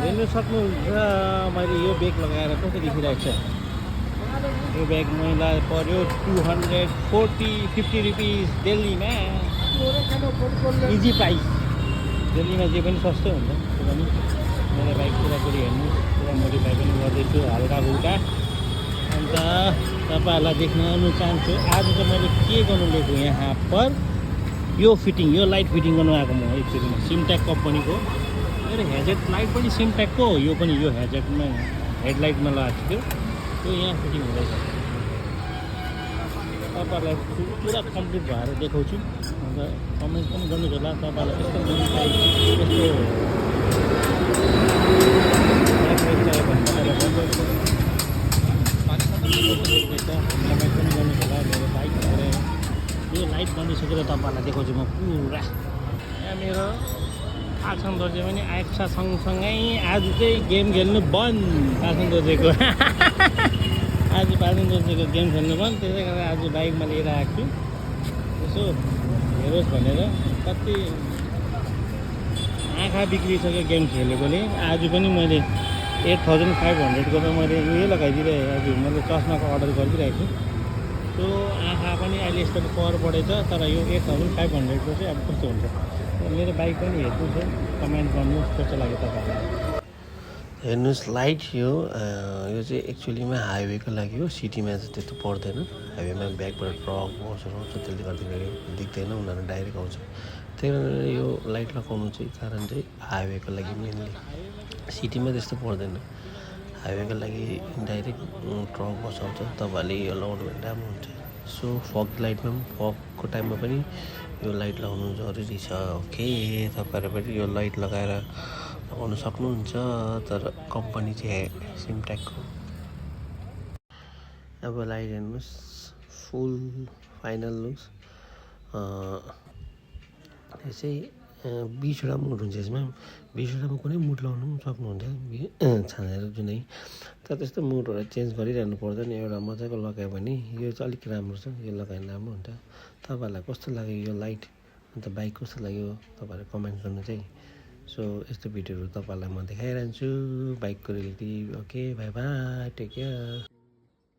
हेर्नु सक्नुहुन्छ मैले यो ब्याग लगाएर कति देखिरहेको छ यो ब्याग मलाई पर्यो 250 रुपिस दिल्लीमा इजी प्राइस दिल्लीमा जे पनि सस्तै हुन्छ त्यो पनि मेरो बाइक पुरापुरी हेर्नु पुरा मोडिफाई पनि गर्दैछु हल्का फुल्का अन्त तपाईँहरूलाई देख्नु चाहन्छु आज चाहिँ मैले के गर्नु लिएको यहाँ पर यो फिटिङ यो लाइट फिटिङ गर्नु आएको म एकचोटिमा सिमटेक कम्पनीको मेरो हेडलाइट लाइट पनि सिमटेकको हो यो पनि यो हेडलाइटमा हेडलाइटमा लगाएको थियो त्यो यहाँ फिटिङ हुँदैछ तपाईँहरूलाई पुरा कम्प्लिट भएर देखाउँछु अन्त कमेन्ट पनि गर्नुहोस् होला तपाईँहरूलाई यस्तो मोडिफाई यस्तो कमेन्ट पनि गर्नुहोस् होला मेरो बाइक यो लाइट बनिसकेर तपाईँहरूलाई देखाउँछु म पुरा यहाँ मेरो पाछन दोर्जे पनि आएको छ सँगसँगै आज चाहिँ गेम खेल्नु बन्द पाछन दोर्जेको आज पाछन दोर्जेको गेम खेल्नु बन्द त्यसै कारण आज बाइकमा लिएर आएको छु यसो हेरोस् भनेर कति आँखा बिग्रिसक्यो गेम खेलेकोले आज पनि मैले 8500को त मैले उयो लगाइदिरहेँ आज मैले चस्माको अर्डर गरिदिरहेको छु त्यो आँखा पनि अहिले यसपालि पावर बढेछ तर यो 8500को चाहिँ अब कस्तो हुन्छ मेरो बाइक पनि हेर्नु छ कमेन्ट गर्नुहोस् कस्तो लाग्यो तपाईँहरूलाई हेर्नुहोस् लाइट यो चाहिँ एक्चुअलीमा हाइवेको लागि हो सिटीमा चाहिँ त्यस्तो पर्दैन हाइवेमा ब्याकबाट ट्रक बसहरू आउँछ त्यसले गर्दाखेरि देख्दैन उनीहरू डाइरेक्ट आउँछ त्यही भएर यो लाइट लगाउनु चाहिँ कारण चाहिँ हाइवेको लागि मेनली सिटीमा त्यस्तो पर्दैन हाइवेको लागि डाइरेक्ट ट्रक बस आउँछ तपाईँहरूले यो लगाउनु भने राम्रो हुन्छ सो फग लाइटमा पनि फगको टाइममा पनि यो लाइट लगाउनु जरुरी छ ओके तपाईँहरू पनि यो लाइट लगाएर लगाउनु सक्नुहुन्छ तर कम्पनी चाहिँ सिमटेकको अब लाइट हेर्नुहोस् फुल फाइनल लुक्स यो चाहिँ 20वटा मुड हुन्छ यसमा 20वटामा कुनै मुड लगाउनु पनि सक्नुहुन्छ छानेर जुनै तर त्यस्तो मुडहरू चेन्ज गरिरहनु पर्दैन एउटा मजाको लगायो भने यो चाहिँ अलिक राम्रो छ यो लगायो भने राम्रो हुन्छ तपाईँहरूलाई कस्तो लाग्यो यो लाइट अन्त बाइक कस्तो लाग्यो तपाईँहरू कमेन्ट गर्नु चाहिँ सो यस्तो भिडियोहरू तपाईँहरूलाई म देखाइरहन्छु बाइकको relative okay bye bye take care